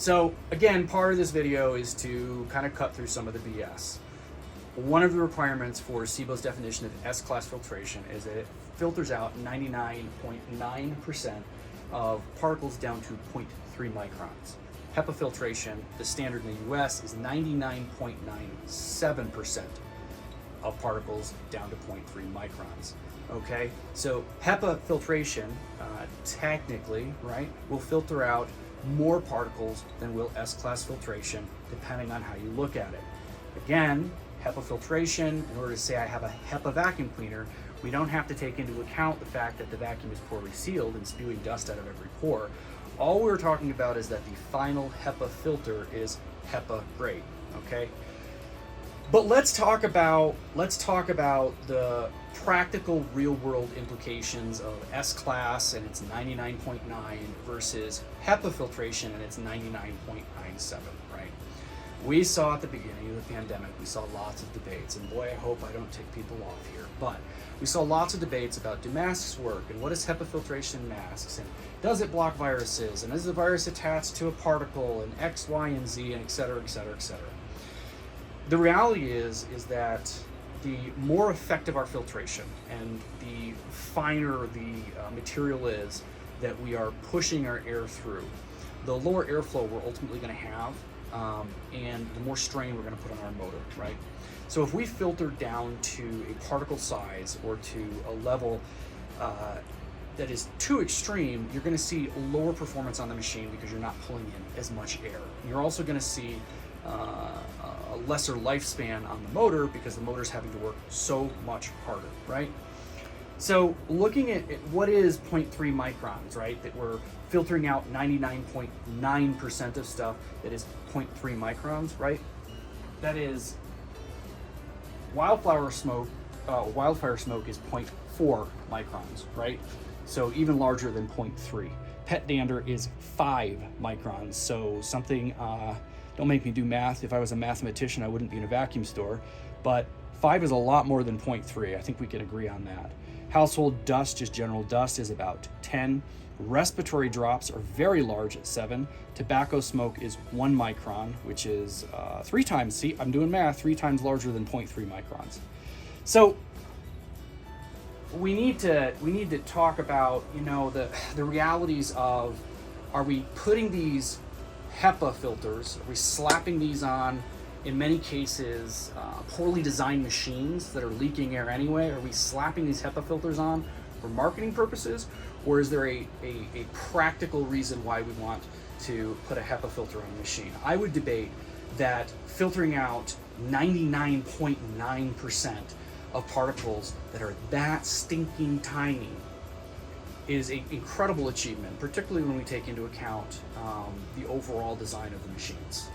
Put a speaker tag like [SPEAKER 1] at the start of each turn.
[SPEAKER 1] So again, part of this video is to kind of cut through some of the BS. One of the requirements for Sebo's definition of S-Class filtration is that it filters out 99.9% of particles down to 0.3 microns. HEPA filtration, the standard in the US, is 99.97% of particles down to 0.3 microns. Okay, so HEPA filtration, technically, right, will filter out more particles than will S-Class filtration, depending on how you look at it. Again, HEPA filtration, in order to say I have a HEPA vacuum cleaner, we don't have to take into account the fact that the vacuum is poorly sealed and spewing dust out of every pore. All we're talking about is that the final HEPA filter is HEPA grade, okay? But let's talk about the practical real-world implications of S-Class and its 99.9 versus HEPA filtration and its 99.97, right? We saw at the beginning of the pandemic, we saw lots of debates, and boy, I hope I don't tick people off here, but we saw lots of debates about, do masks work, and what is HEPA filtration in masks, and does it block viruses, and is the virus attached to a particle, and X, Y, and Z, and et cetera, et cetera, et cetera. The reality is that the more effective our filtration and the finer the material is that we are pushing our air through, the lower airflow we're ultimately going to have, and the more strain we're going to put on our motor, right? So if we filter down to a particle size or to a level that is too extreme, you're going to see lower performance on the machine because you're not pulling in as much air. You're also going to see a lesser lifespan on the motor because the motor's having to work so much harder, right? So looking at what is 0.3 microns, right? That we're filtering out 99.9% of stuff that is 0.3 microns, right? That is wildfire smoke is 0.4 microns, right? So even larger than 0.3. Pet dander is 5 microns. So something, don't make me do math. If I was a mathematician, I wouldn't be in a vacuum store, but 5 is a lot more than 0.3. I think we can agree on that. Household dust, just general dust, is about 10. Respiratory drops are very large at 7. Tobacco smoke is 1 micron, which is 3 times, see, I'm doing math, 3 times larger than 0.3 microns. So we need to talk about, you know, the realities of, are we putting these HEPA filters, are we slapping these on, in many cases, poorly designed machines that are leaking air anyway? Are we slapping these HEPA filters on for marketing purposes? Or is there a practical reason why we want to put a HEPA filter on a machine? I would debate that filtering out 99.9% of particles that are that stinking tiny is an incredible achievement, particularly when we take into account the overall design of the machines.